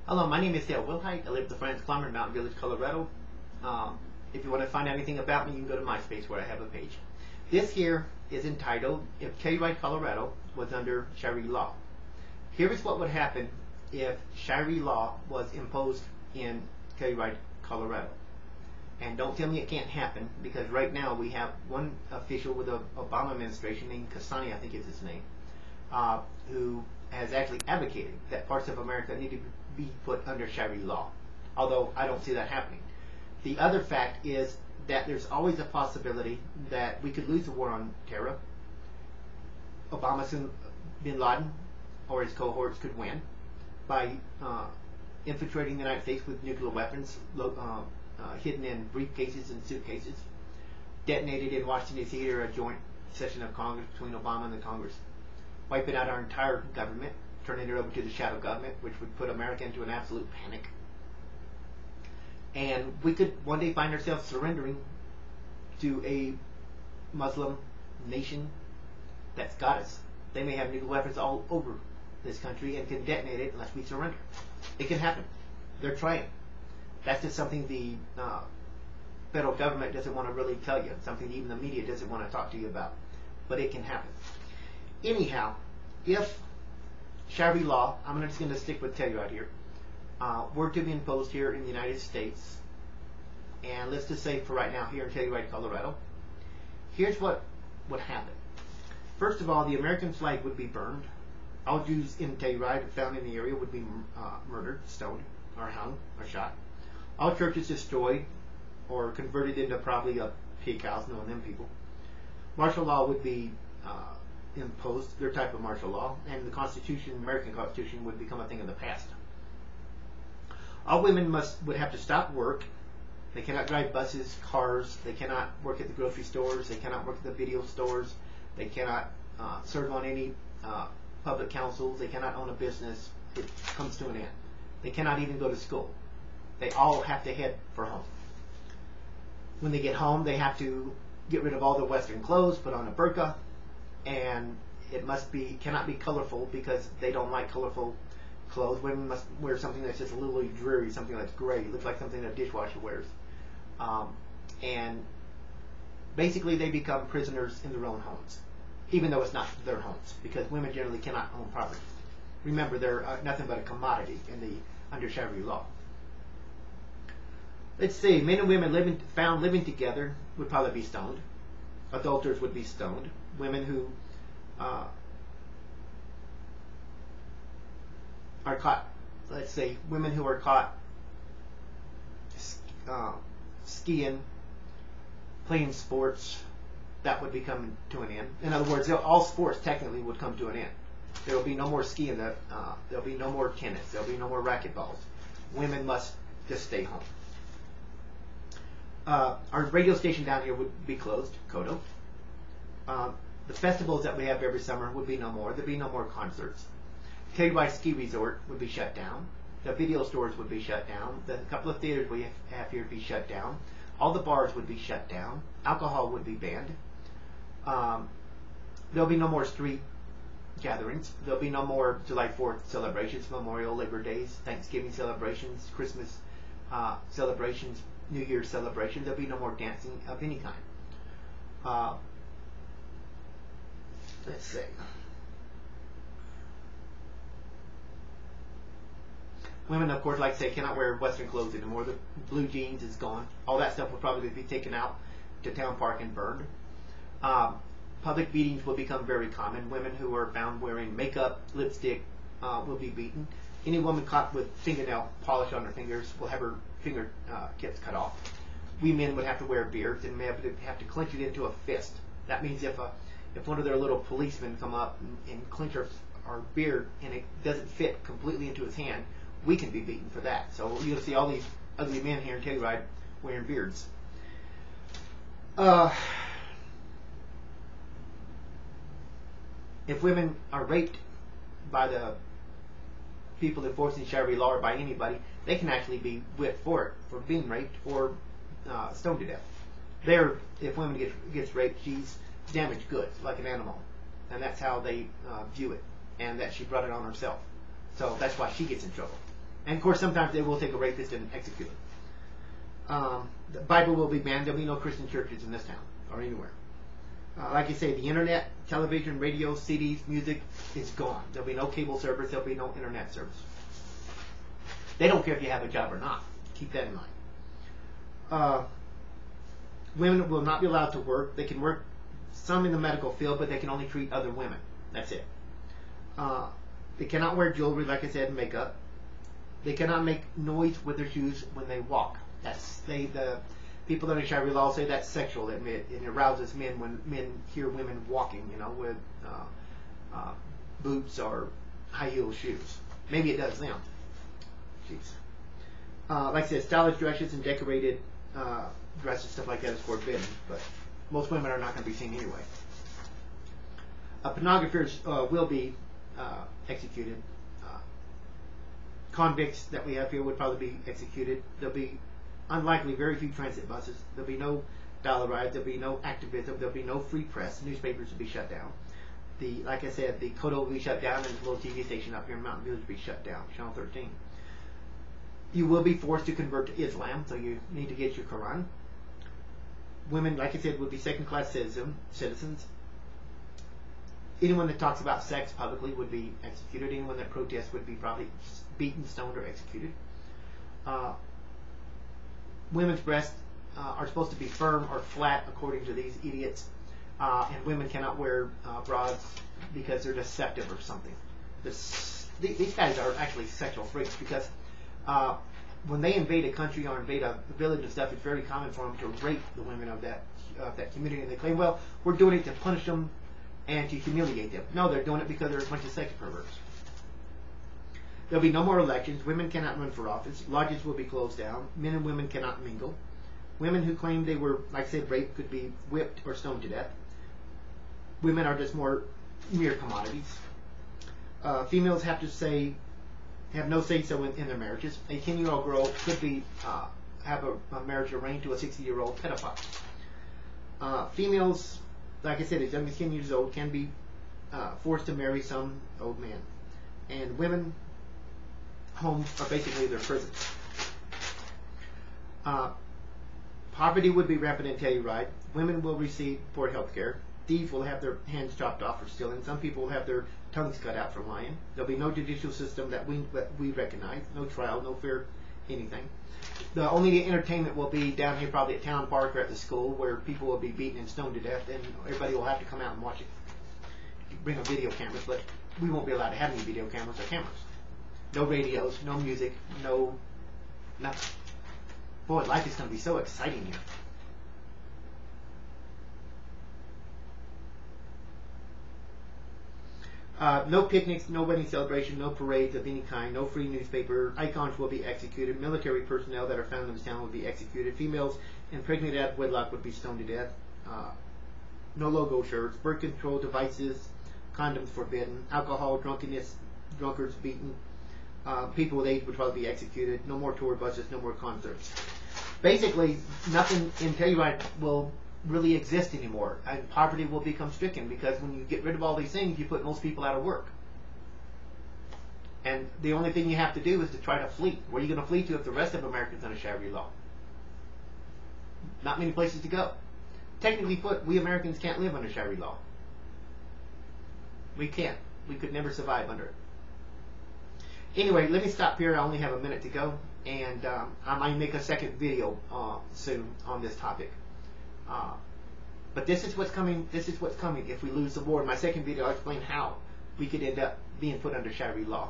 Hello, my name is Dale Wilhite. I live at the Franz Climber in Mountain Village, Colorado. If you want to find out anything about me, you can go to MySpace where I have a page. This here is entitled, If Telluride, Colorado was under Sharia law. Here is what would happen if Sharia law was imposed in Telluride, Colorado. And don't tell me it can't happen, because right now we have one official with the Obama administration named Kasani, I think is his name, who has actually advocated that parts of America need to be put under Sharia law, although I don't see that happening. The other fact is that there's always a possibility that we could lose the war on terror. Obama, bin Laden, or his cohorts could win by infiltrating the United States with nuclear weapons hidden in briefcases and suitcases, detonated in Washington D.C. or a joint session of Congress between Obama and the Congress, wiping out our entire government, turning it over to the shadow government, which would put America into an absolute panic. And we could one day find ourselves surrendering to a Muslim nation that's got us. They may have nuclear weapons all over this country and can detonate it unless we surrender. It can happen. They're trying. That's just something the federal government doesn't want to really tell you, something even the media doesn't want to talk to you about. But it can happen. Anyhow, if Sharia law, I'm just going to stick with Telluride here, were to be imposed here in the United States, and let's just say for right now here in Telluride, Colorado, here's what would happen. First of all, the American flag would be burned. All Jews in Telluride found in the area would be murdered, stoned, or hung, or shot. All churches destroyed or converted into probably a pig house, knowing them people. Martial law would be imposed, their type of martial law, and the Constitution, American Constitution, would become a thing of the past. All women would have to stop work. They cannot drive buses, cars. They cannot work at the grocery stores. They cannot work at the video stores. They cannot serve on any public councils. They cannot own a business. It comes to an end. They cannot even go to school. They all have to head for home. When they get home, they have to get rid of all their Western clothes, put on a burqa, and it cannot be colorful because they don't like colorful clothes. Women must wear something that's just a little dreary, something that's gray, looks like something a dishwasher wears. And basically they become prisoners in their own homes, even though it's not their homes, because women generally cannot own property. Remember, they're nothing but a commodity under Sharia law. Let's see, men and women found living together would probably be stoned. Adulterers would be stoned. Women who are caught, let's say, women who are caught skiing, playing sports, that would be coming to an end. In other words, all sports technically would come to an end. There will be no more skiing, there will be no more tennis, there will be no more racquetballs. Women must just stay home. Our radio station down here would be closed, Kodo. The festivals that we have every summer would be no more. There'd be no more concerts. Telluride Ski Resort would be shut down. The video stores would be shut down. The couple of theaters we have here would be shut down. All the bars would be shut down. Alcohol would be banned. There'll be no more street gatherings. There'll be no more July 4th celebrations, Memorial, Labor Days, Thanksgiving celebrations, Christmas celebrations, New Year's celebrations. There'll be no more dancing of any kind. Let's see. Women, of course, like I say, cannot wear Western clothes anymore. The blue jeans is gone. All that stuff will probably be taken out to Town Park and burned. Public beatings will become very common. Women who are found wearing makeup, lipstick, will be beaten. Any woman caught with fingernail polish on her fingers will have her finger tips cut off. We men would have to wear beards and may have to clench it into a fist. That means if one of their little policemen come up and clench our beard and it doesn't fit completely into his hand, we can be beaten for that. So you'll see all these ugly men here in Telluride wearing beards. If women are raped by the people enforcing Sharia law or by anybody, they can actually be whipped for being raped or stoned to death. If women gets raped, she's damaged goods, like an animal. And that's how they view it, and that she brought it on herself. So that's why she gets in trouble. And of course, sometimes they will take a rapist and execute him. The Bible will be banned. There'll be no Christian churches in this town or anywhere. Like you say, the internet, television, radio, CDs, music is gone. There'll be no cable service. There'll be no internet service. They don't care if you have a job or not. Keep that in mind. Women will not be allowed to work. They can work some in the medical field, but they can only treat other women. That's it. They cannot wear jewelry, like I said, and makeup. They cannot make noise with their shoes when they walk. The people under Sharia law say that's sexual. It arouses men when men hear women walking, with boots or high heel shoes. Maybe it does them. Jeez. Like I said, stylish dresses and decorated dresses, stuff like that is forbidden. But most women are not going to be seen anyway. Pornographers will be executed. Convicts that we have here would probably be executed. There'll be unlikely very few transit buses. There'll be no Telluride. There'll be no activism. There'll be no free press. Newspapers will be shut down. Like I said, the Kodo will be shut down, and the little TV station up here in Mountain View will be shut down. Channel 13. You will be forced to convert to Islam, so you need to get your Quran. Women, like I said, would be second-class citizens. Anyone that talks about sex publicly would be executed. Anyone that protests would be probably beaten, stoned, or executed. Women's breasts are supposed to be firm or flat, according to these idiots. And women cannot wear bras because they're deceptive or something. These guys are actually sexual freaks, because when they invade a country or invade a village and stuff, it's very common for them to rape the women of that community. And they claim, well, we're doing it to punish them and to humiliate them. No, they're doing it because they're a bunch of sex perverts. There'll be no more elections. Women cannot run for office. Lodges will be closed down. Men and women cannot mingle. Women who claim they were, like I said, raped could be whipped or stoned to death. Women are just mere commodities. Females have no say-so in their marriages. A 10-year-old girl could have a marriage arranged to a 60-year-old pedophile. Females, like I said, as young as 10 years old, can be forced to marry some old man. And women, homes are basically their prisons. Poverty would be rampant in Telluride. Women will receive poor health care. Thieves will have their hands chopped off for stealing. Some people will have their tongues cut out for lying. There'll be no judicial system that we recognize. No trial, no fair anything. The only entertainment will be down here, probably at Town Park or at the school, where people will be beaten and stoned to death, and everybody will have to come out and watch it. Bring a video cameras, but we won't be allowed to have any video cameras or cameras. No radios, no music, no nothing. Boy, life is going to be so exciting here. No picnics, no wedding celebration, no parades of any kind, no free newspaper. Icons will be executed. Military personnel that are found in this town will be executed. Females impregnated out of wedlock would be stoned to death. No logo shirts. Birth control devices, condoms forbidden. Alcohol, drunkenness, drunkards beaten. People with AIDS would probably be executed. No more tour buses, no more concerts. Basically, nothing in Telluride will really exist anymore, and poverty will become stricken, because when you get rid of all these things, you put most people out of work. And the only thing you have to do is to try to flee. Where are you going to flee to if the rest of America is under Sharia law? Not many places to go. Technically put, we Americans can't live under Sharia law. We can't. We could never survive under it. Anyway, let me stop here. I only have a minute to go, and I might make a second video soon on this topic. But this is what's coming. This is what's coming if we lose the war. In my second video, I'll explain how we could end up being put under Sharia law.